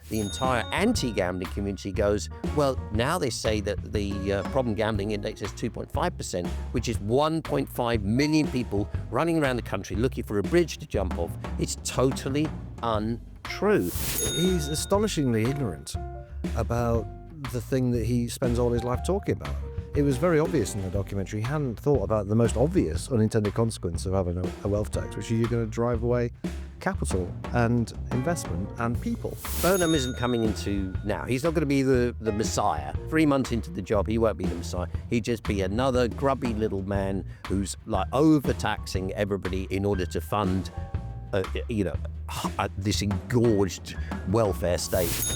the entire anti-gambling community goes, well, now they say that the problem gambling index is 2.5%, which is 1.5 million people running around the country looking for a bridge to jump off. It's totally untrue. He's astonishingly ignorant about the thing that he spends all his life talking about. It was very obvious in the documentary. He hadn't thought about the most obvious unintended consequence of having a wealth tax, which is you're going to drive away capital and investment and people. Burnham isn't coming into now. He's not going to be the Messiah. 3 months into the job, he won't be the Messiah. He'd just be another grubby little man who's like overtaxing everybody in order to fund, this engorged welfare state.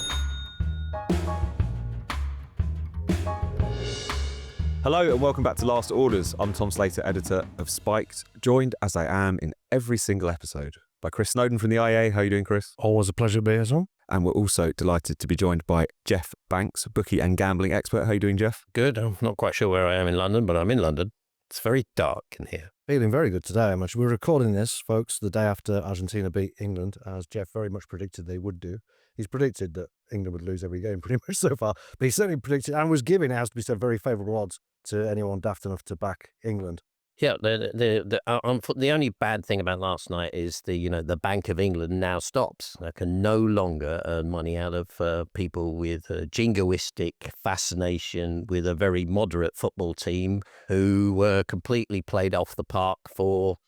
Hello and welcome back to Last Orders. I'm Tom Slater, editor of Spiked, joined as I am in every single episode by Chris Snowdon from the IA. How are you doing, Chris? Always a pleasure to be here, Tom. And we're also delighted to be joined by Geoff Banks, bookie and gambling expert. How are you doing, Geoff? Good. I'm not quite sure where I am in London, but I'm in London. It's very dark in here. Feeling very good today, much. We're recording this, folks, the day after Argentina beat England, as Geoff very much predicted they would do. He's predicted that England would lose every game pretty much so far, but he certainly predicted and was giving, it has to be said, very favourable odds to anyone daft enough to back England. Yeah, the only bad thing about last night is the Bank of England now stops. They can no longer earn money out of people with a jingoistic fascination with a very moderate football team who were completely played off the park for,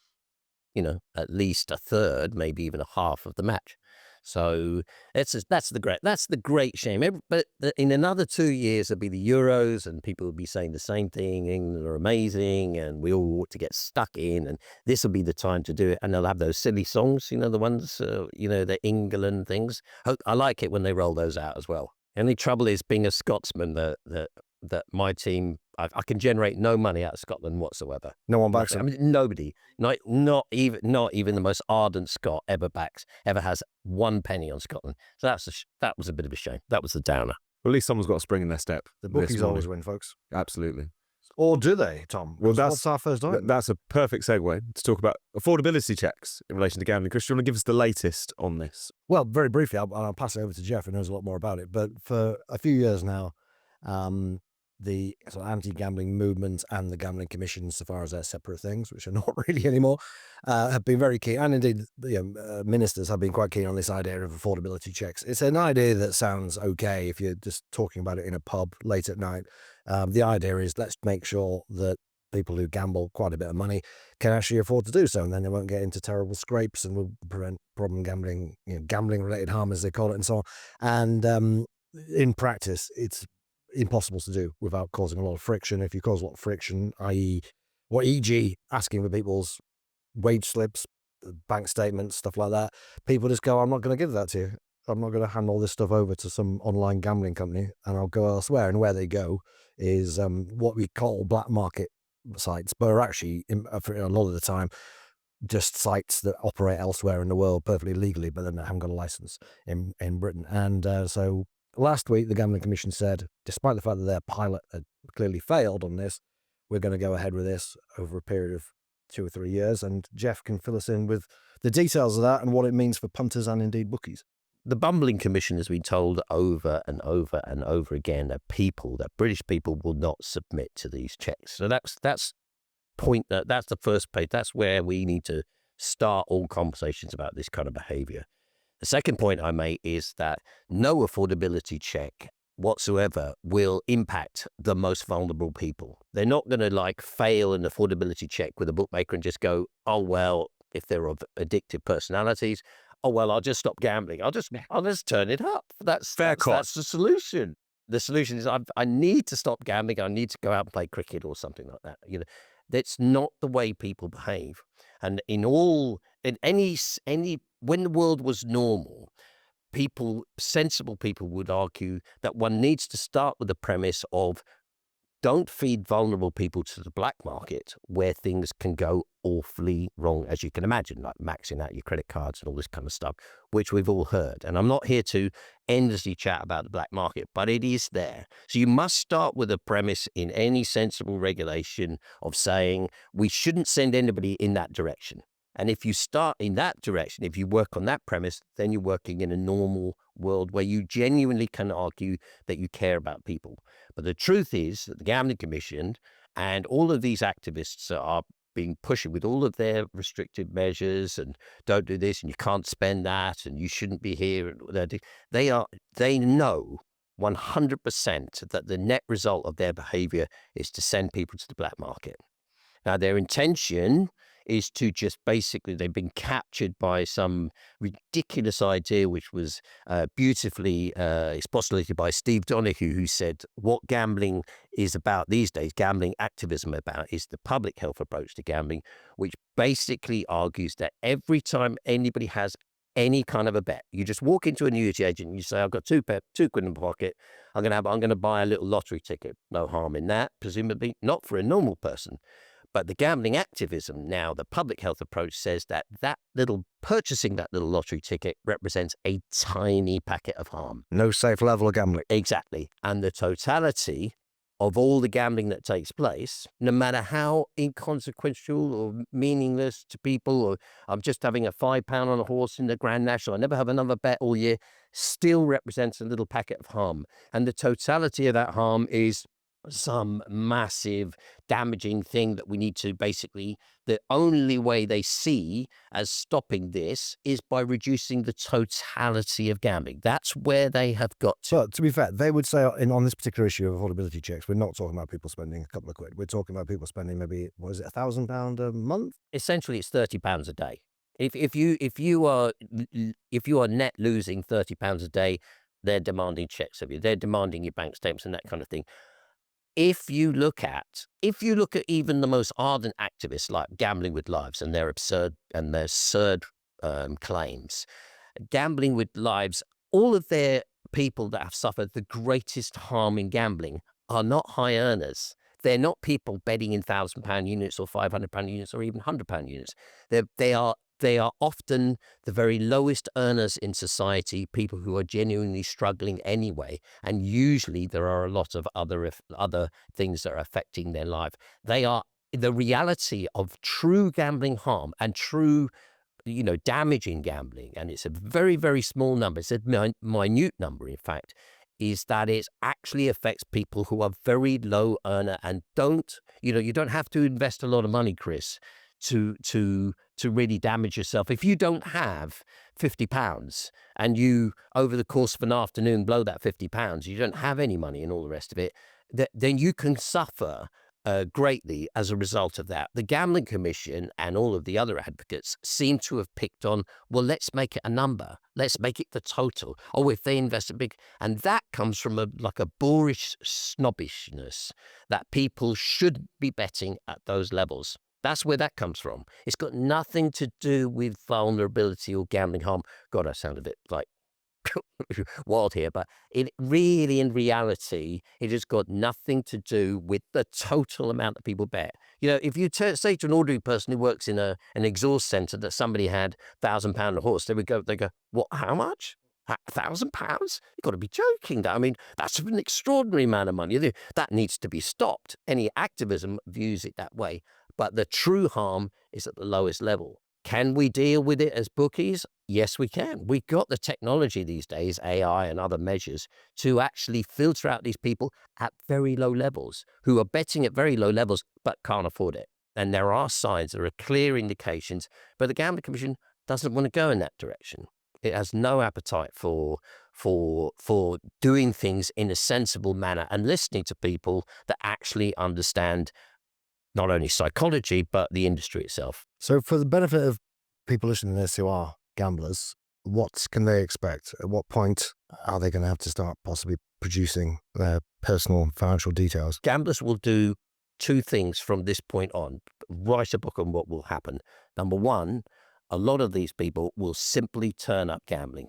at least a third, maybe even a half of the match. So that's the great shame. But in another 2 years, there'll be the Euros, and people will be saying the same thing. England are amazing, and we all ought to get stuck in, and this will be the time to do it. And they'll have those silly songs, the ones, the England things. I like it when they roll those out as well. The only trouble is being a Scotsman that my team, I can generate no money out of Scotland whatsoever. No one backs them. I mean, nobody, not even the most ardent Scot ever has 1 penny on Scotland. So that was a bit of a shame. That was the downer. Well, at least someone's got a spring in their step. The bookies always win, folks. Absolutely. Or do they, Tom? Well, what's our first item? That's a perfect segue to talk about affordability checks in relation to gambling. Chris, do you want to give us the latest on this? Well, very briefly, I'll pass it over to Geoff, who knows a lot more about it. But for a few years now, the sort of anti-gambling movement and the gambling commission, so far as they're separate things, which are not really anymore, have been very keen, and indeed ministers have been quite keen on this idea of affordability checks. It's an idea that sounds okay if you're just talking about it in a pub late at night. The idea is, let's make sure that people who gamble quite a bit of money can actually afford to do so, and then they won't get into terrible scrapes, and will prevent problem gambling, gambling-related harm, as they call it, and so on. And in practice, it's impossible to do without causing a lot of friction. If you cause a lot of friction, i.e. e.g. asking for people's wage slips, bank statements, stuff like that, people just go, I'm not going to give that to you. I'm not going to hand all this stuff over to some online gambling company, and I'll go elsewhere. And where they go is what we call black market sites, but are actually, for a lot of the time, just sites that operate elsewhere in the world perfectly legally, but then they haven't got a license in Britain. And so last week, the Gambling Commission said, despite the fact that their pilot had clearly failed on this, we're going to go ahead with this over a period of 2 or 3 years. And Geoff can fill us in with the details of that and what it means for punters and indeed bookies. The Bumbling Commission has been told over and over and over again that British people will not submit to these checks. So that's the first page. That's where we need to start all conversations about this kind of behaviour. The second point I make is that no affordability check whatsoever will impact the most vulnerable people. They're not going to fail an affordability check with a bookmaker and just go, oh, well, if they're of addictive personalities, oh, well, I'll just stop gambling. I'll just turn it up. That's the solution. The solution is I need to stop gambling. I need to go out and play cricket or something like that. That's not the way people behave. And when the world was normal, sensible people would argue that one needs to start with the premise of don't feed vulnerable people to the black market where things can go awfully wrong, as you can imagine, like maxing out your credit cards and all this kind of stuff, which we've all heard. And I'm not here to endlessly chat about the black market, but it is there. So you must start with a premise in any sensible regulation of saying we shouldn't send anybody in that direction. And if you start in that direction, if you work on that premise, then you're working in a normal world where you genuinely can argue that you care about people. But the truth is that the Gambling Commission and all of these activists are being pushed with all of their restrictive measures and don't do this and you can't spend that and you shouldn't be here. They know 100% that the net result of their behavior is to send people to the black market. Now, their intention is to just basically, they've been captured by some ridiculous idea, which was beautifully expostulated by Steve Donahue, who said what gambling is about these days, gambling activism about, is the public health approach to gambling, which basically argues that every time anybody has any kind of a bet, you just walk into a newsy agent and you say, I've got two quid in my pocket. I'm going to buy a little lottery ticket. No harm in that, presumably not for a normal person. But the gambling activism now, the public health approach says that purchasing that little lottery ticket represents a tiny packet of harm. No safe level of gambling. Exactly. And the totality of all the gambling that takes place, no matter how inconsequential or meaningless to people, or I'm just having a £5 on a horse in the Grand National, I never have another bet all year, still represents a little packet of harm. And the totality of that harm is some massive damaging thing that we need to basically, the only way they see as stopping this is by reducing the totality of gambling. That's where they have got to. But to be fair, they would say on this particular issue of affordability checks, we're not talking about people spending a couple of quid. We're talking about people spending maybe, what is it, £1,000 a month? Essentially, it's £30 a day. If you are net losing £30 a day, they're demanding checks of you. They're demanding your bank statements and that kind of thing. If you look at even the most ardent activists like Gambling with Lives and their absurd claims, Gambling with Lives, all of their people that have suffered the greatest harm in gambling are not high earners. They're not people betting in £1,000 units or £500 units or even £100 units. They are often the very lowest earners in society, people who are genuinely struggling anyway. And usually there are a lot of other things that are affecting their life. They are the reality of true gambling harm and true, damage in gambling. And it's a very, very small number. It's a minute number, in fact, is that it actually affects people who are very low earner and you don't have to invest a lot of money, Chris, to really damage yourself. If you don't have £50 and you, over the course of an afternoon, blow that £50, you don't have any money and all the rest of it, then you can suffer greatly as a result of that. The Gambling Commission and all of the other advocates seem to have picked on, well, let's make it a number. Let's make it the total. Oh, if they invest a big... And that comes from a boorish snobbishness that people should be betting at those levels. That's where that comes from. It's got nothing to do with vulnerability or gambling harm. God, I sound a bit like wild here, but in reality, it has got nothing to do with the total amount that people bet. If you say to an ordinary person who works in an exhaust centre that somebody had £1,000 a horse, they go, what, how much? £1,000? You've got to be joking. That's an extraordinary amount of money. That needs to be stopped. Any activism views it that way. But the true harm is at the lowest level. Can we deal with it as bookies? Yes, we can. We've got the technology these days, AI and other measures, to actually filter out these people at very low levels, who are betting at very low levels but can't afford it. And there are signs, there are clear indications, but the Gambling Commission doesn't want to go in that direction. It has no appetite for doing things in a sensible manner and listening to people that actually understand not only psychology, but the industry itself. So for the benefit of people listening to this who are gamblers, what can they expect? At what point are they going to have to start possibly producing their personal financial details? Gamblers will do two things from this point on. Write a book on what will happen. Number one, a lot of these people will simply turn up gambling.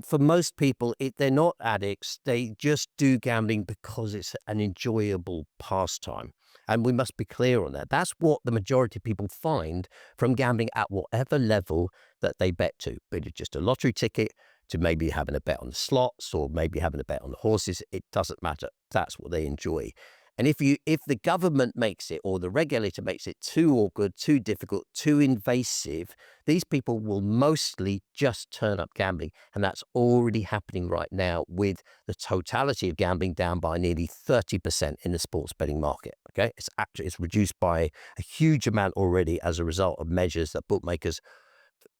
For most people, they're not addicts. They just do gambling because it's an enjoyable pastime. And we must be clear on that. That's what the majority of people find from gambling at whatever level that they bet to. Be it just a lottery ticket, to maybe having a bet on the slots, or maybe having a bet on the horses. It doesn't matter. That's what they enjoy. And if the government makes it or the regulator makes it too awkward, too difficult, too invasive, these people will mostly just turn up gambling. And that's already happening right now, with the totality of gambling down by nearly 30% in the sports betting market. Okay, it's reduced by a huge amount already as a result of measures that bookmakers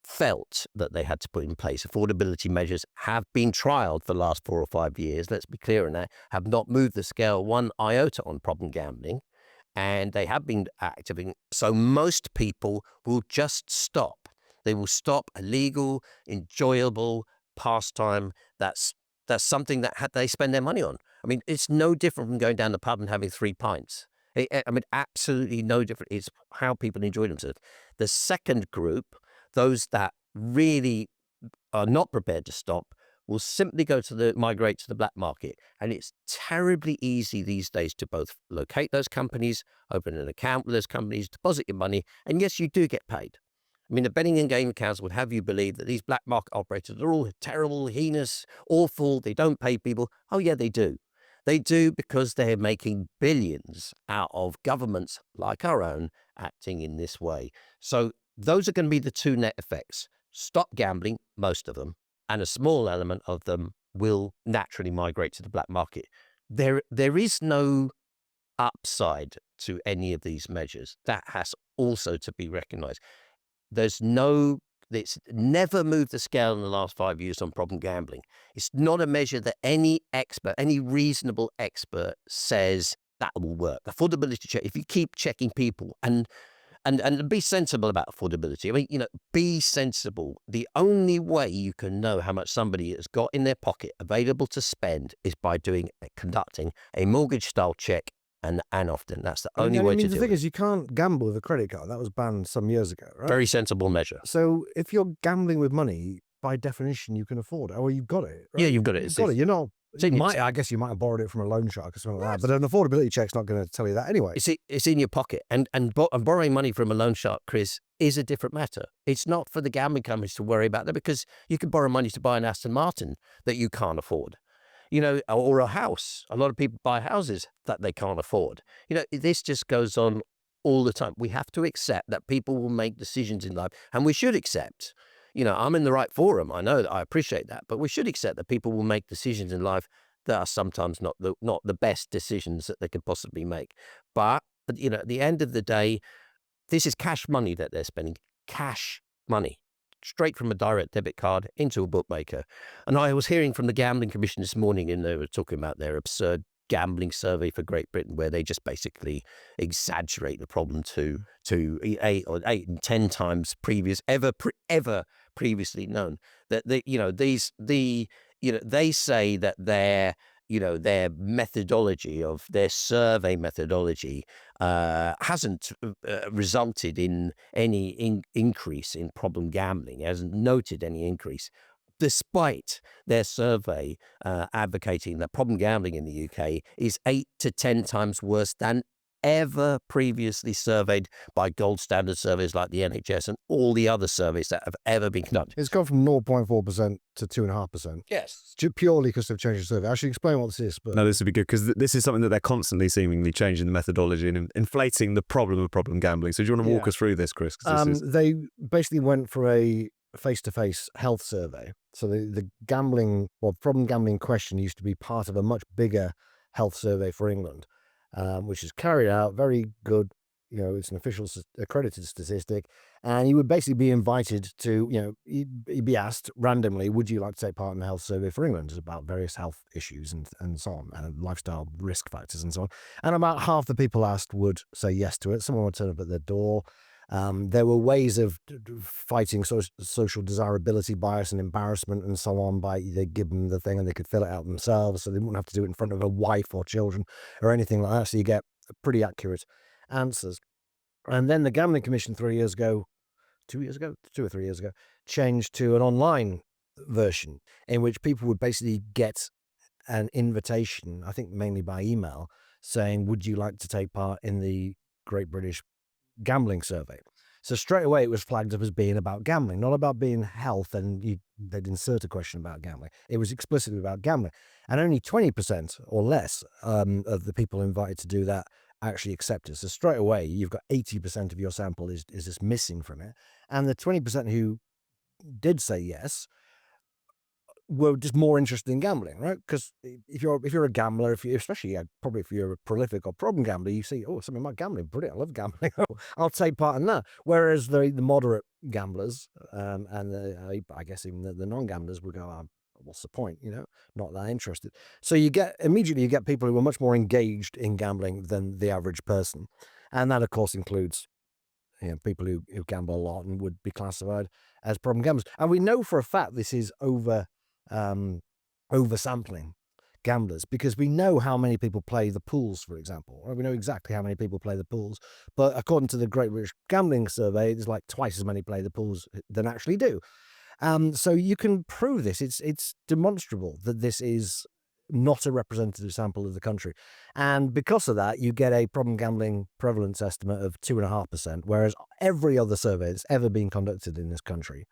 felt that they had to put in place. Affordability measures have been trialed for the last 4 or 5 years, let's be clear on that, have not moved the scale one iota on problem gambling, and they have been active. So most people will just stop. They will stop a legal, enjoyable pastime that's something that they spend their money on. I mean, it's no different from going down the pub and having 3 pints. I mean, absolutely no different. It's how people enjoy themselves. The second group, those that really are not prepared to stop, will simply migrate to the black market. And it's terribly easy these days to both locate those companies, open an account with those companies, deposit your money, and yes, you do get paid. I mean, the Betting and Gaming Council would have you believe that these black market operators are all terrible, heinous, awful, they don't pay people. Oh yeah, they do. They do, because they're making billions out of governments like our own acting in this way. So those are going to be the two net effects. Stop gambling, most of them, and a small element of them will naturally migrate to the black market. There is no upside to any of these measures. That has also to be recognized. It's never moved the scale in the last 5 years on problem gambling. It's not a measure that any reasonable expert says that will work. Affordability check, if you keep checking people and be sensible about affordability. I mean, be sensible. The only way you can know how much somebody has got in their pocket available to spend is by conducting a mortgage-style check, and often that's the only way to do it. The thing is, you can't gamble with a credit card. That was banned some years ago, right? Very sensible measure. So if you're gambling with money, by definition, you can afford it. Or you've got it. Right? Yeah, you've got it. You've got it. You're not. I guess you might have borrowed it from a loan shark or something like that. But an affordability check's not going to tell you that anyway. It's in your pocket. And borrowing money from a loan shark, Chris, is a different matter. It's not for the gambling companies to worry about that, because you can borrow money to buy an Aston Martin that you can't afford. Or a house. A lot of people buy houses that they can't afford. This just goes on all the time. We have to accept that people will make decisions in life, and we should accept. I'm in the right forum. I know that, I appreciate that, but we should accept that people will make decisions in life that are sometimes not the best decisions that they could possibly make. But at the end of the day, this is cash money that they're spending. Cash money. Straight from a direct debit card into a bookmaker. And I was hearing from the Gambling Commission this morning, and they were talking about their absurd gambling survey for Great Britain, where they just basically exaggerate the problem to 8 and 10 times ever previously known. That they say that their methodology of their survey methodology hasn't resulted in any increase in problem gambling. It hasn't noted any increase, despite their survey advocating that problem gambling in the UK is 8 to 10 times worse than ever previously surveyed by gold standard surveys like the NHS and all the other surveys that have ever been conducted. It's gone from 0.4% to 2.5%. Yes. Purely because they've changed the survey. I should explain what this is. But No, this would be good, because this is something that they're constantly seemingly changing the methodology and inflating the problem of problem gambling. So do you want to walk us through this, Chris? They basically went for a face-to-face health survey. So the problem gambling question used to be part of a much bigger health survey for England, which is carried out, very good. It's an official accredited statistic, and you would basically be invited to, you'd be asked randomly, would you like to take part in the health survey for England? It's about various health issues and so on, and lifestyle risk factors and so on. And about half the people asked would say yes to it. Someone would turn up at their door. There were ways of fighting social desirability bias and embarrassment and so on by they give them the thing and they could fill it out themselves, so they wouldn't have to do it in front of a wife or children or anything like that. So you get pretty accurate answers. And then the Gambling Commission 2 or 3 years ago, changed to an online version in which people would basically get an invitation, I think mainly by email, saying, would you like to take part in the Great British Gambling Survey? So straight away it was flagged up as being about gambling, not about being health, and they'd insert a question about gambling. It was explicitly about gambling. And only 20% or less of the people invited to do that actually accepted. So straight away, you've got 80% of your sample is just missing from it. And the 20% who did say yes were just more interested in gambling, right? Because if you're a gambler, especially probably if you're a prolific or problem gambler, you see, oh, something about gambling, brilliant, I love gambling. I'll take part in that. Whereas the moderate gamblers and I guess even the non-gamblers would go, what's the point? Not that interested. So you get people who are much more engaged in gambling than the average person, and that of course includes people who gamble a lot and would be classified as problem gamblers. And we know for a fact this is oversampling gamblers, because we know how many people play the pools, for example. Right? We know exactly how many people play the pools, but according to the Great British Gambling Survey, there's like twice as many play the pools than actually do. So you can prove this. It's demonstrable that this is not a representative sample of the country. And because of that, you get a problem gambling prevalence estimate of 2.5%, whereas every other survey that's ever been conducted in this country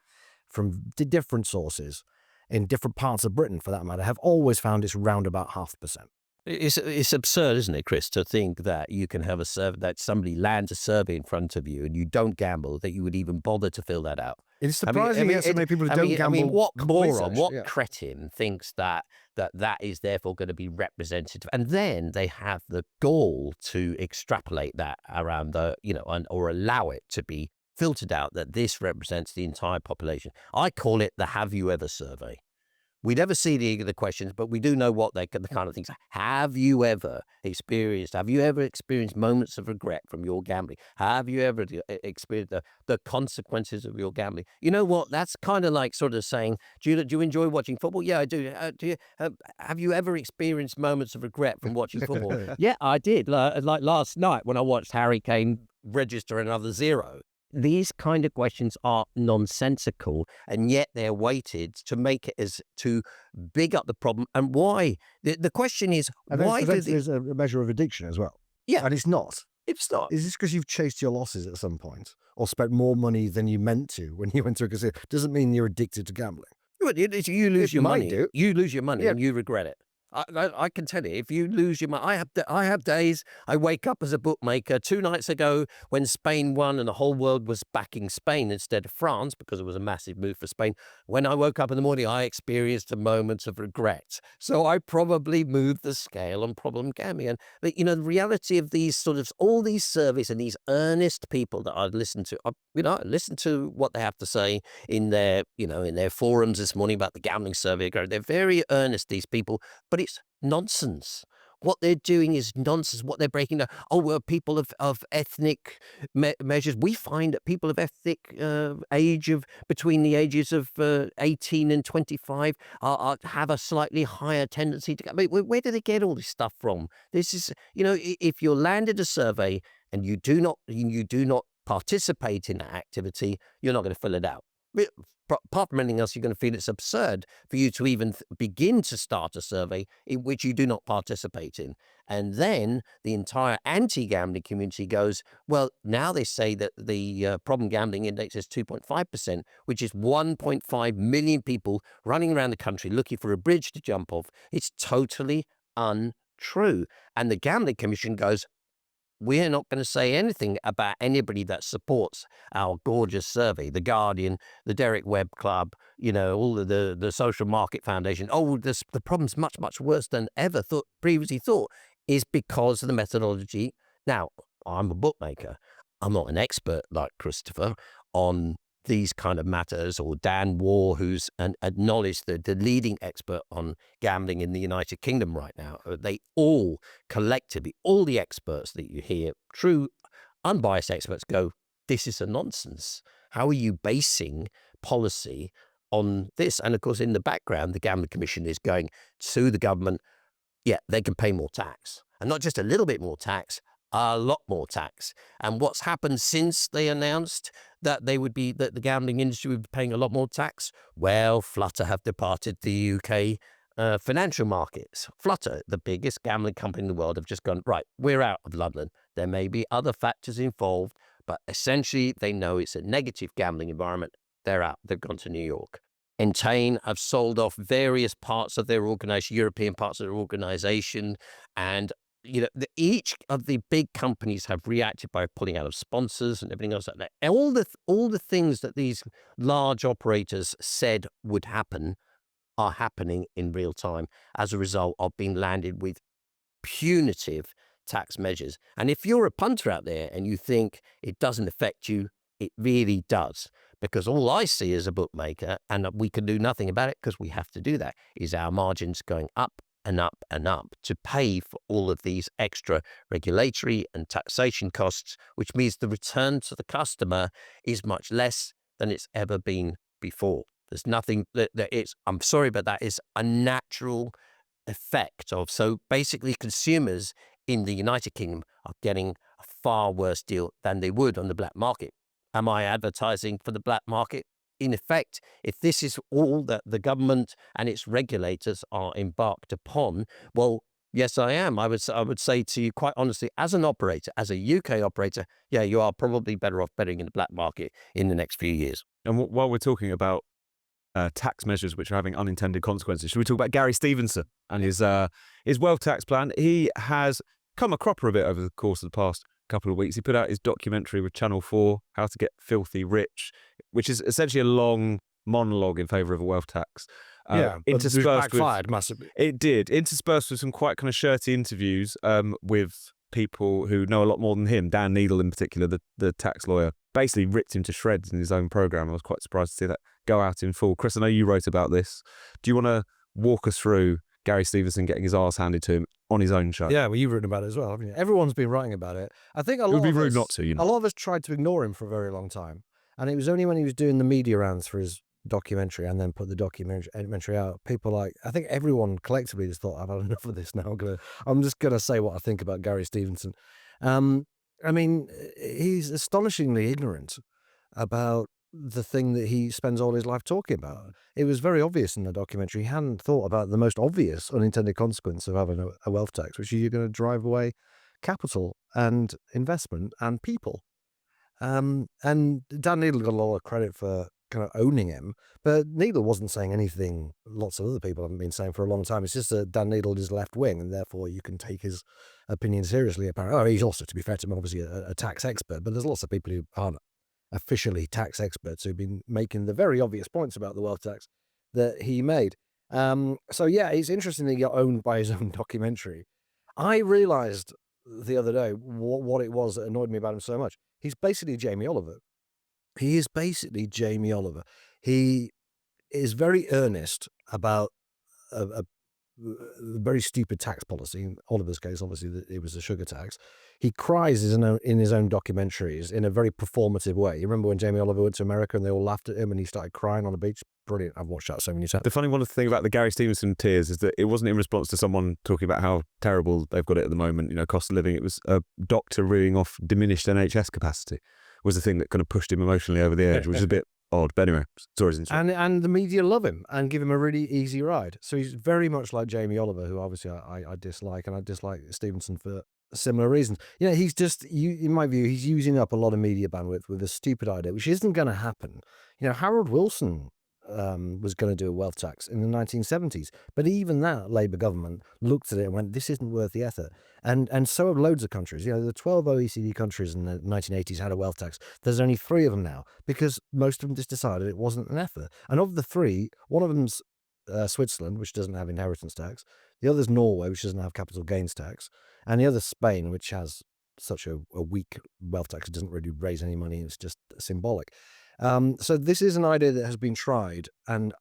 from different sources in different parts of Britain, for that matter, have always found it's round about 0.5%. It's absurd, isn't it, Chris, to think that you can have a survey, that somebody lands a survey in front of you and you don't gamble, that you would even bother to fill that out. It's surprising that so many people who don't gamble. What moron, what cretin thinks that is therefore going to be representative, and then they have the gall to extrapolate that around or allow it to be filtered out that this represents the entire population. I call it the "Have you ever" survey. We never see the questions, but we do know what the kind of things. Have you ever experienced moments of regret from your gambling? Have you ever experienced the consequences of your gambling? You know what? That's kind of like sort of saying, do you enjoy watching football? Yeah, I do. Have you ever experienced moments of regret from watching football? Yeah, I did. Like last night when I watched Harry Kane register another 0. These kind of questions are nonsensical, and yet they're weighted to make it to big up the problem. And why? The question is, why? There's a measure of addiction as well. Yeah, and it's not. It's not. Is this because you've chased your losses at some point, or spent more money than you meant to when you went to a casino? Doesn't mean you're addicted to gambling. You lose your money. Do. You lose your money, and you regret it. I can tell you, if you lose your money, I have days I wake up as a bookmaker. 2 nights ago, when Spain won and the whole world was backing Spain instead of France because it was a massive move for Spain, when I woke up in the morning, I experienced a moment of regret. So I probably moved the scale on problem gambling. But the reality of these all these surveys and these earnest people that I listen to, I listen to what they have to say in their forums this morning about the gambling survey. They're very earnest, these people, but it's nonsense. What they're doing is nonsense. What they're breaking down. Oh, well, people of ethnic measures. We find that people of ethnic age of between the ages of 18 and 25 have a slightly higher tendency to. I mean, where do they get all this stuff from? This is, if you're landed a survey and you do not participate in that activity, you're not going to fill it out. Apart from anything else, you're going to feel it's absurd for you to even begin to start a survey in which you do not participate in. And then the entire anti-gambling community goes, well, now they say that the problem gambling index is 2.5%, which is 1.5 million people running around the country looking for a bridge to jump off. It's totally untrue. And the Gambling Commission goes, we're not going to say anything about anybody that supports our gorgeous survey, The Guardian, the Derek Webb Club, all of the Social Market Foundation. Oh, the problem's much, much worse than ever previously thought, is because of the methodology. Now, I'm a bookmaker. I'm not an expert like Christopher on these kind of matters, or Dan Waugh, who's acknowledged the leading expert on gambling in the United Kingdom right now. They all collectively, all the experts that you hear, true unbiased experts, go, this is a nonsense. How are you basing policy on this? And of course, in the background, the Gambling Commission is going to the government, yeah, they can pay more tax. And not just a little bit more tax, a lot more tax. And what's happened since they announced that the gambling industry would be paying a lot more tax? Well, Flutter have departed the UK financial markets. Flutter, the biggest gambling company in the world, have just gone, right, we're out of London. There may be other factors involved, But essentially, they know it's a negative gambling environment. They're out. They've gone to New York. Entain have sold off various parts of their organization, European parts of their organization, and each of the big companies have reacted by pulling out of sponsors and everything else like that. And all the things that these large operators said would happen are happening in real time as a result of being landed with punitive tax measures. And if you're a punter out there and you think it doesn't affect you, it really does. Because all I see as a bookmaker, and we can do nothing about it because we have to do that, is our margins going up and up and up to pay for all of these extra regulatory and taxation costs, which means the return to the customer is much less than it's ever been before. There's nothing that it's, I'm sorry, but that is a natural effect of. So basically, consumers in the United Kingdom are getting a far worse deal than they would on the black market. Am I advertising for the black market? In effect, if this is all that the government and its regulators are embarked upon, well, yes, I am. I would say to you quite honestly, as an operator, as a UK operator, yeah, you are probably better off betting in the black market in the next few years. And while we're talking about tax measures which are having unintended consequences, should we talk about Gary Stevenson and his wealth tax plan? He has come a cropper a bit over the course of the past couple of weeks. He put out his documentary with Channel 4, How to Get Filthy Rich, which is essentially a long monologue in favour of a wealth tax. Interspersed backfired massively. It did, interspersed with some quite kind of shirty interviews with people who know a lot more than him. Dan Needle in particular, the tax lawyer, basically ripped him to shreds in his own programme. I was quite surprised to see that go out in full. Chris, I know you wrote about this. Do you want to walk us through Gary Stevenson getting his arse handed to him on his own show? Yeah, well, you've written about it as well, haven't you? Everyone's been writing about it. I think it would be rude not to, A lot of us tried to ignore him for a very long time. And it was only when he was doing the media rounds for his documentary and then put the documentary out, I think everyone collectively just thought, I've had enough of this now. I'm just going to say what I think about Gary Stevenson. I mean, he's astonishingly ignorant about the thing that he spends all his life talking about. It was very obvious in the documentary. He hadn't thought about the most obvious unintended consequence of having a wealth tax, which is you're going to drive away capital and investment and people. And Dan Needle got a lot of credit for kind of owning him, but Needle wasn't saying anything lots of other people haven't been saying for a long time. It's just that Dan Needle is left wing, and therefore you can take his opinion seriously. Apparently, he's also, to be fair to him, obviously a tax expert, but there's lots of people who aren't officially tax experts who've been making the very obvious points about the wealth tax that he made. So yeah, it's interesting that he got owned by his own documentary. I realized the other day what it was that annoyed me about him so much. He's basically Jamie Oliver. He is basically Jamie Oliver. He is very earnest about a very stupid tax policy. In Oliver's case, obviously, it was a sugar tax. He cries in his own documentaries in a very performative way. You remember when Jamie Oliver went to America and they all laughed at him and he started crying on a beach? Brilliant. I've watched that so many times. The funny one thing about the Gary Stevenson tears is that it wasn't in response to someone talking about how terrible they've got it at the moment, cost of living. It was a doctor reading off diminished NHS capacity was the thing that kind of pushed him emotionally over the edge, which is a bit odd. But anyway, stories interesting. And the media love him and give him a really easy ride. So he's very much like Jamie Oliver, who obviously I dislike, and I dislike Stevenson for similar reasons. He's just, in my view, he's using up a lot of media bandwidth with a stupid idea, which isn't going to happen. Harold Wilson was going to do a wealth tax in the 1970s, but even that Labour government looked at it and went, this isn't worth the effort. And so have loads of countries. The 12 OECD countries in the 1980s had a wealth tax. There's only 3 of them now because most of them just decided it wasn't an effort. And of the 3, one of them's Switzerland, which doesn't have inheritance tax. The other's Norway, which doesn't have capital gains tax. And the other's Spain, which has such a weak wealth tax. It doesn't really raise any money. It's just symbolic. So this is an idea that has been tried and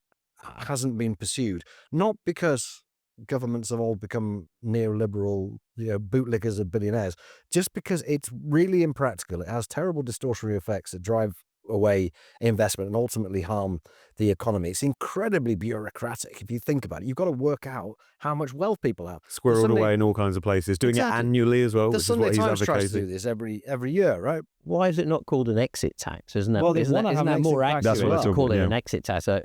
hasn't been pursued, not because governments have all become neoliberal, bootlickers of billionaires, just because it's really impractical. It has terrible distortionary effects that drive away investment and ultimately harm the economy. It's incredibly bureaucratic. If you think about it, you've got to work out how much wealth people have. Squirreled away in all kinds of places, doing it annually as well, The which Sunday is what Times he's tries advocating. to do this every year, right? Why is it not called an exit tax? Isn't that, Well, they isn't wanna that, have isn't an that more exit tax accurate as well. to call it Yeah. an exit tax? So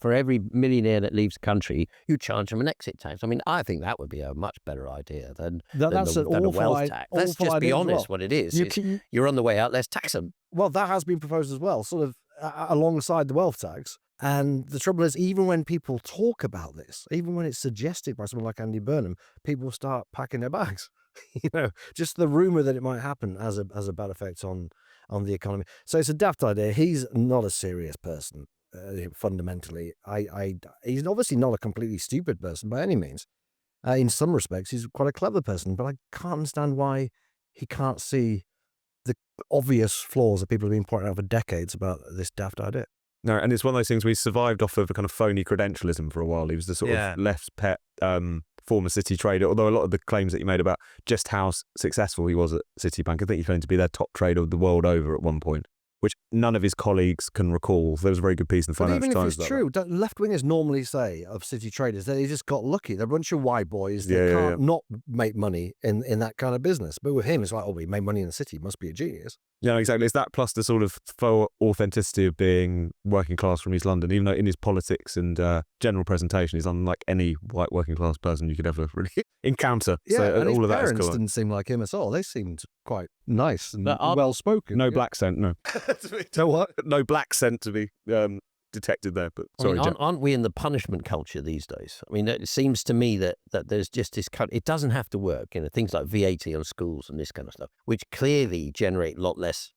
for every millionaire that leaves the country, you charge them an exit tax. I mean, I think that would be a much better idea than That's an a awful wealth tax. Let's awful just be idea as honest well. what it is. You It's, can- you're on the way out, let's tax them. Well, that has been proposed as well, sort of alongside the wealth tax. And the trouble is, even when people talk about this, even when it's suggested by someone like Andy Burnham, people start packing their bags. Just the rumor that it might happen has a bad effect on the economy. So it's a daft idea. He's not a serious person, fundamentally. He's obviously not a completely stupid person by any means. In some respects, he's quite a clever person, but I can't understand why he can't see the obvious flaws that people have been pointing out for decades about this daft idea. No, and it's one of those things we survived off of a kind of phony credentialism for a while. He was the sort Yeah. of left's pet former City trader, although a lot of the claims that he made about just how successful he was at Citibank, I think he claimed to be their top trader the world over at one point, which none of his colleagues can recall. There was a very good piece in the But Financial even if Times it's about true, left-wingers normally say of City traders that they just got lucky. They're a bunch of white boys that Yeah, can't not make money in that kind of business. But with him, it's like, oh, he made money in the City. He must be a genius. Yeah, exactly. It's that plus the sort of faux authenticity of being working class from East London, even though in his politics and general presentation, he's unlike any white working class person you could ever really encounter. Yeah, So and his all of that is parents cool. didn't seem like him at all. They seemed quite nice and But aren't- well-spoken. No Yeah. black scent, no. So what? No black scent to be detected there. But I mean, sorry, Jack. aren't we in the punishment culture these days? I mean, it seems to me that there's just this it doesn't have to work. Things like VAT on schools and this kind of stuff, which clearly generate a lot less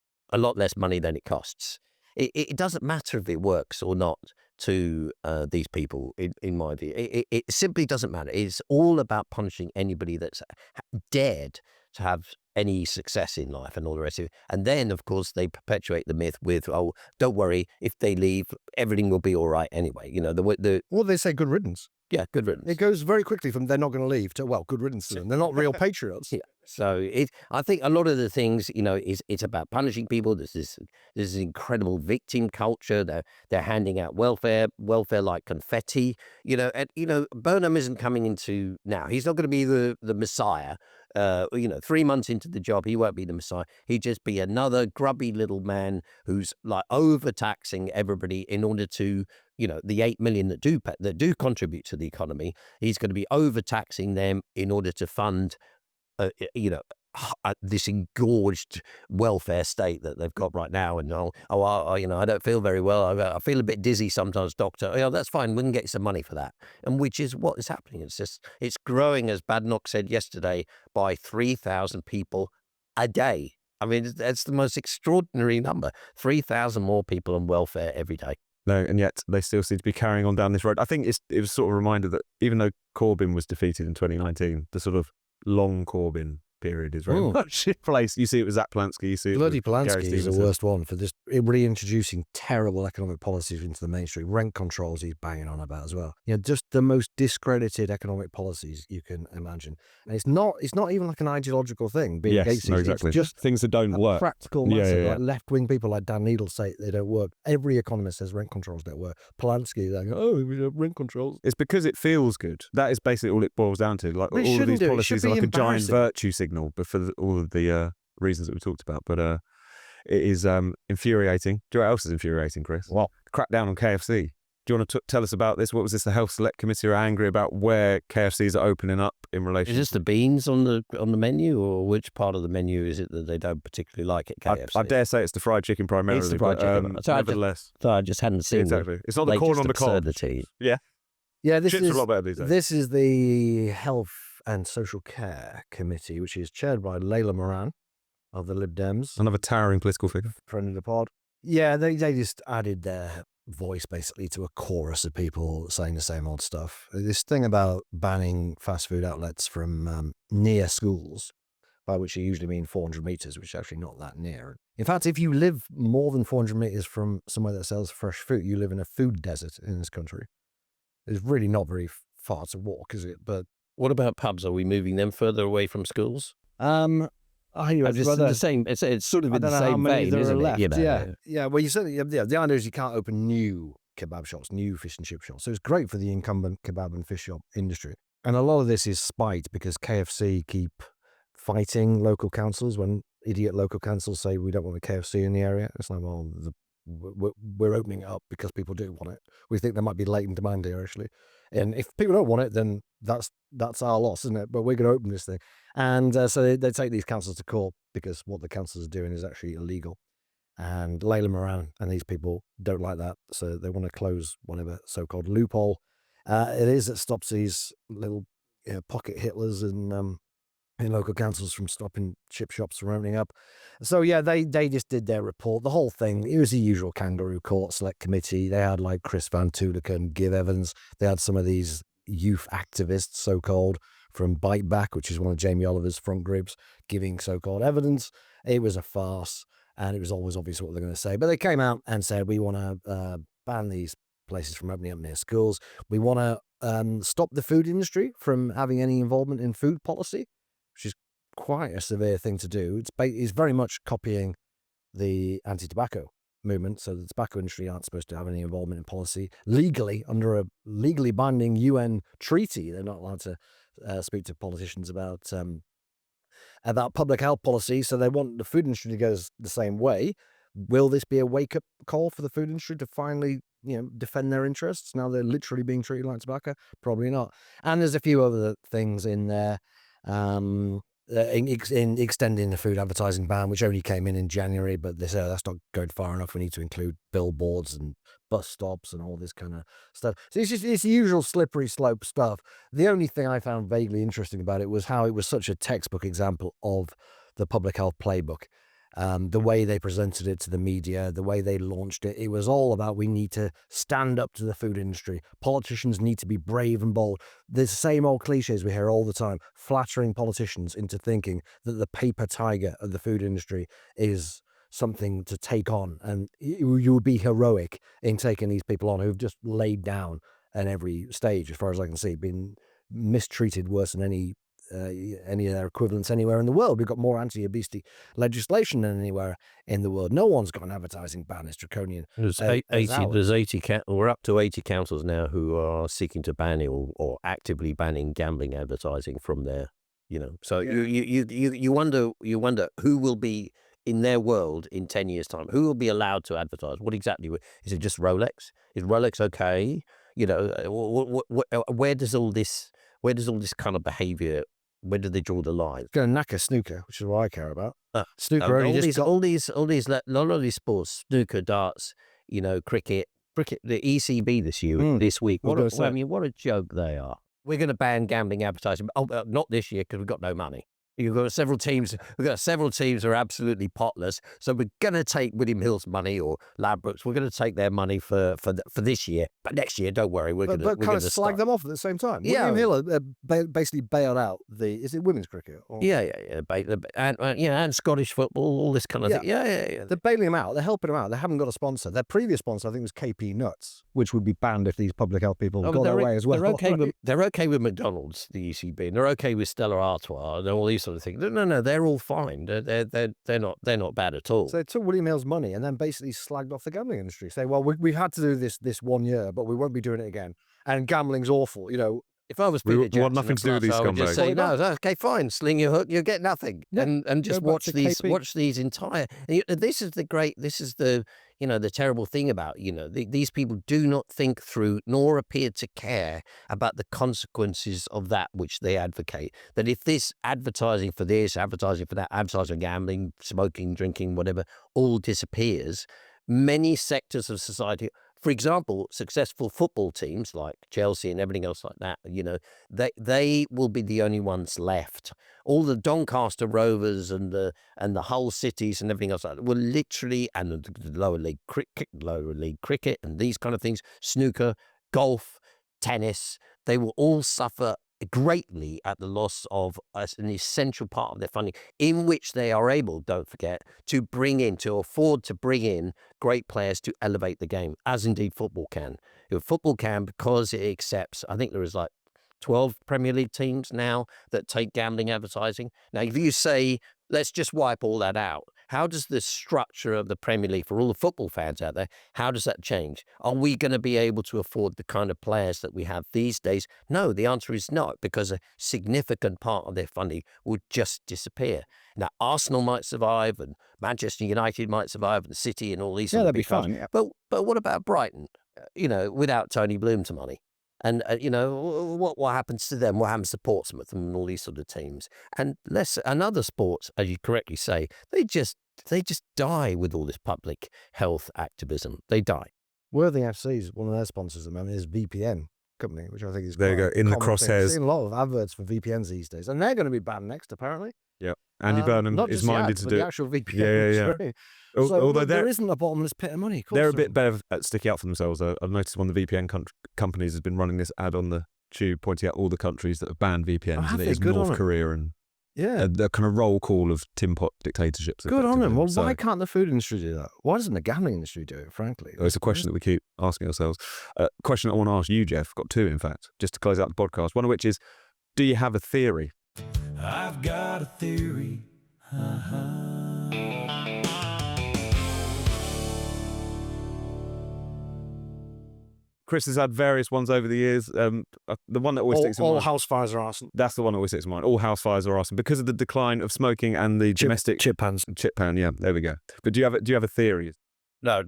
money than it costs. It doesn't matter if it works or not to these people, in my view. It simply doesn't matter. It's all about punishing anybody that's dared to have any success in life and all the rest of it. And then, of course, they perpetuate the myth with, oh, don't worry, if they leave, everything will be all right anyway. Well, they say good riddance. Yeah, good riddance. It goes very quickly from they're not going to leave to, well, good riddance to them. They're not real patriots. Yeah. So I think a lot of the things, it's about punishing people. There's this incredible victim culture. They're handing out welfare like confetti. And Burnham isn't coming into now. He's not going to be the Messiah. 3 months into the job, he won't be the Messiah. He'd just be another grubby little man who's like overtaxing everybody in order to, the 8 million that do contribute to the economy. He's going to be overtaxing them in order to fund this engorged welfare state that they've got right now. And I don't feel very well. I feel a bit dizzy sometimes, doctor. That's fine. We can get some money for that. And which is what is happening. It's growing, as Badnock said yesterday, by 3,000 people a day. I mean, that's the most extraordinary number. 3,000 more people on welfare every day. No, and yet they still seem to be carrying on down this road. I think it was sort of a reminder that even though Corbyn was defeated in 2019, the sort of long Corbyn period is very much in place. You see it with Zach Polanski. You see it Bloody with Gary Polanski is the Stevenson. worst one for this reintroducing terrible economic policies into the mainstream. Rent controls he's banging on about as well. Just the most discredited economic policies you can imagine. And it's not even like an ideological thing being against these. Exactly. It's just things that don't a work. practical matter. Yeah. Like left-wing people like Dan Needle say they don't work. Every economist says rent controls don't work. Polanski, they go, we have rent controls. It's because it feels good. That is basically all it boils down to. Like But it all of shouldn't these do. It should policies are be like a giant embarrassing. virtue signal, but for all of the reasons that we talked about. But it is infuriating. Do you know what else is infuriating, Chris? What? Crackdown on KFC. Do you want to tell us about this? What was this? The Health Select Committee are angry about where KFCs are opening up in relation. Is this the beans on the menu, or which part of the menu is it that they don't particularly like at KFC? I dare say it's the fried chicken primarily. It's the fried but, chicken. So nevertheless, I just hadn't seen exactly. It's not the corn on the cob. absurdity. Yeah, Yeah, this chips is are a lot better these days. This is the Health and Social Care Committee, which is chaired by Layla Moran of the Lib Dems, Another towering political figure. friend of the pod. Yeah, they just added their voice basically to a chorus of people saying the same old stuff. This thing about banning fast food outlets from near schools, by which you usually mean 400 meters, which is actually not that near. In fact, if you live more than 400 meters from somewhere that sells fresh fruit, you live in a food desert in this country. It's really not very far to walk, is it? But What about pubs? Are we moving them further away from schools? it's It's the same. It's sort of I in the don't know how same many vein, there are isn't left. it? Yeah. Well, you certainly, the idea is you can't open new kebab shops, new fish and chip shops. So it's great for the incumbent kebab and fish shop industry. And a lot of this is spite because KFC keep fighting local councils when idiot local councils say we don't want the KFC in the area. It's like, well, we're opening it up because people do want it. We think there might be latent demand here, actually. And if people don't want it, then that's our loss, isn't it? But we're going to open this thing. And so they take these councils to court because what the councils are doing is actually illegal. And lay them around, and these people don't like that, so they want to close whatever so-called loophole it is that stops these little pocket Hitlers in local councils from stopping chip shops from opening up. So yeah, they just did their report. The whole thing, it was the usual kangaroo court select committee. They had like Chris Van Tulica and Give Evans. They had some of these youth activists, so-called, from Bite Back, which is one of Jamie Oliver's front groups, giving so-called evidence. It was a farce. And it was always obvious what they're going to say. But they came out and said, we want to ban these places from opening up near schools. We want to stop the food industry from having any involvement in food policy, which is quite a severe thing to do. It's very much copying the anti-tobacco movement. So the tobacco industry aren't supposed to have any involvement in policy. Legally, under a legally binding UN treaty, they're not allowed to speak to politicians about public health policy, so they want the food industry to go the same way. Will this be a wake-up call for the food industry to finally, defend their interests? Now they're literally being treated like tobacco? Probably not. And there's a few other things in there, in extending the food advertising ban, which only came in January, but they say that's not going far enough. We need to include billboards and bus stops and all this kind of stuff. So it's the usual slippery slope stuff. The only thing I found vaguely interesting about it was how it was such a textbook example of the public health playbook. The way they presented it to the media, the way they launched it, it was all about we need to stand up to the food industry. Politicians need to be brave and bold. The same old cliches we hear all the time, flattering politicians into thinking that the paper tiger of the food industry is something to take on, and you would be heroic in taking these people on who've just laid down at every stage, as far as I can see, been mistreated worse than any of their equivalents anywhere in the world. We've got more anti-obesity legislation than anywhere in the world. No one's got an advertising ban. It's draconian. There's 80. We're up to 80 councils now who are seeking to ban it or actively banning gambling advertising from their, So yeah. you wonder who will be in their world in 10 years' time. Who will be allowed to advertise? What exactly is it? Just Rolex? Is Rolex okay? Where does all this kind of behavior? Where do they draw the line? It's going to knacker snooker, which is what I care about. Snooker. All these sports, snooker, darts, cricket, the ECB this week. What a joke they are. We're going to ban gambling advertising. Oh, not this year because we've got no money. We've got several teams who are absolutely potless. So we're going to take William Hill's money or Ladbrokes. We're going to take their money for this year. But next year, don't worry. We're going to slag them off at the same time. Yeah. William Hill basically bailed out is it women's cricket? Or? Yeah. And Scottish football, all this kind of thing. Yeah. They're bailing them out. They're helping them out. They haven't got a sponsor. Their previous sponsor, I think, was KP Nuts, which would be banned if these public health people got their way as well. They're okay with McDonald's, the ECB, and they're okay with Stella Artois and all these sort of things. No, they're all fine. They're not bad at all. So they took William Hill's money and then basically slagged off the gambling industry. Say, well, we've had to do this 1 year, but we won't be doing it again. And gambling's awful. If I was Peter Jackson, want nothing to do with these scumbags. Just say, no, okay, fine, sling your hook, you get nothing, and just watch these entire. This is the terrible thing about these people do not think through nor appear to care about the consequences of that which they advocate. That if this advertising for this, advertising for that, advertising gambling, smoking, drinking, whatever, all disappears, many sectors of society. For example, successful football teams like Chelsea and everything else like that, they will be the only ones left. All the Doncaster Rovers and the Hull Cities and everything else like that will literally, and the lower league cricket and these kind of things, snooker, golf, tennis, they will all suffer greatly at the loss of an essential part of their funding, in which they are able, don't forget, to afford to bring in great players to elevate the game, as indeed football can. Football can, because it accepts, I think there is like 12 Premier League teams now that take gambling advertising. Now, if you say, let's just wipe all that out, How does the structure of the Premier League, for all the football fans out there, how does that change? Are we going to be able to afford the kind of players that we have these days? No, the answer is not, because a significant part of their funding would just disappear. Now, Arsenal might survive, and Manchester United might survive, and City, and all these Yeah, other they'd be big clubs. fine. Yeah. But what about Brighton? Without Tony Bloom's money? And, what happens to them? What happens to Portsmouth and all these sort of teams? And other sports, as you correctly say, they just die with all this public health activism. They die. Worthing FC's one of their sponsors at the moment is VPN company, which I think is There you quite go, in the common thing. crosshairs. I've seen a lot of adverts for VPNs these days, and they're going to be banned next, apparently. Yeah, Andy Burnham not is just the minded ads, to but do the it. actual VPN. Yeah. Sorry. Although So there they're isn't a bottomless pit of money. Of course they're a there bit better at sticking out for themselves. I've noticed one of the VPN companies has been running this ad on the tube, pointing out all the countries that have banned VPNs, have and it they? is Good on North them. Korea and Yeah. the kind of roll call of tin pot dictatorships. Good on them. effectively. Well, So, why can't the food industry do that? Why doesn't the gambling industry do it, frankly? it's a question that we keep asking ourselves. Question I want to ask you, Geoff. Got two, in fact, just to close out the podcast. One of which is, do you have a theory? I've got a theory. Chris has had various ones over the years. The one that always sticks in all mind. house fires are arson. That's the one that always sticks in mind. All house fires are arson because of the decline of smoking and the domestic chip pans. chip pan. Yeah, there we go. But do you have a theory? No,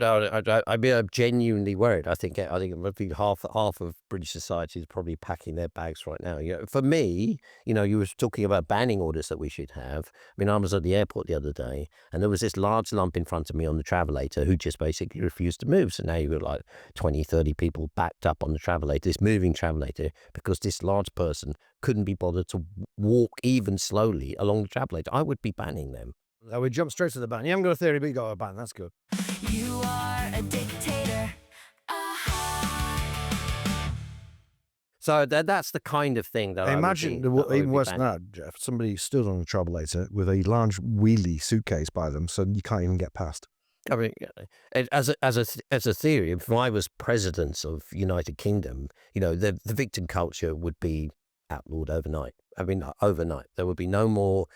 I'm genuinely worried. I think maybe half of British society is probably packing their bags right now. For me, you were talking about banning orders that we should have. I mean, I was at the airport the other day, and there was this large lump in front of me on the travelator who just basically refused to move. So now you've got like 20, 30 people backed up on the travelator, this moving travelator, because this large person couldn't be bothered to walk even slowly along the travelator. I would be banning them. Now we jump straight to the ban. You haven't got a theory, but you got a ban. That's good. You are a dictator. So that's the kind of thing that Imagine, even worse than that, Jeff, somebody stood on a travelator with a large wheelie suitcase by them, so you can't even get past. I mean, as a theory, if I was president of United Kingdom, the victim culture would be outlawed overnight. I mean, overnight. There would be no more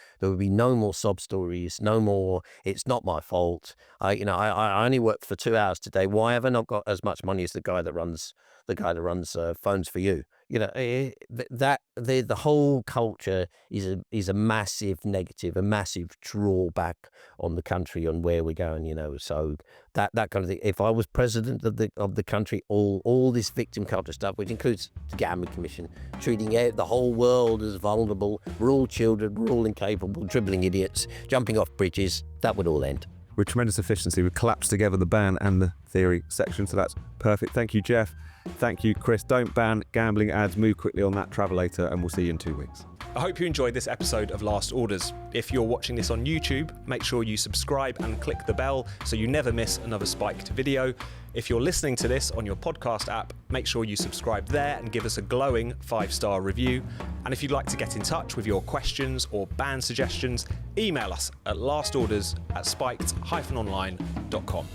sob stories, no more, it's not my fault. I only worked for 2 hours today. Why have I not got as much money as the guy that runs Phones for You? The whole culture is a massive negative, a massive drawback on the country, on where we're going. So that kind of thing. If I was president of the country, all this victim culture stuff, which includes the Gambling Commission, treating the whole world as vulnerable, we're all children, we're all incapable, dribbling idiots, jumping off bridges, that would all end. With tremendous efficiency, we've collapsed together the ban and the theory section, so that's perfect. Thank you, Geoff. Thank you, Chris. Don't ban gambling ads. Move quickly on that travelator, and we'll see you in 2 weeks. I hope you enjoyed this episode of Last Orders. If you're watching this on YouTube, make sure you subscribe and click the bell so you never miss another spiked video. If you're listening to this on your podcast app, make sure you subscribe there and give us a glowing 5-star review. And if you'd like to get in touch with your questions or ban suggestions, email us at lastorders@spiked-online.com.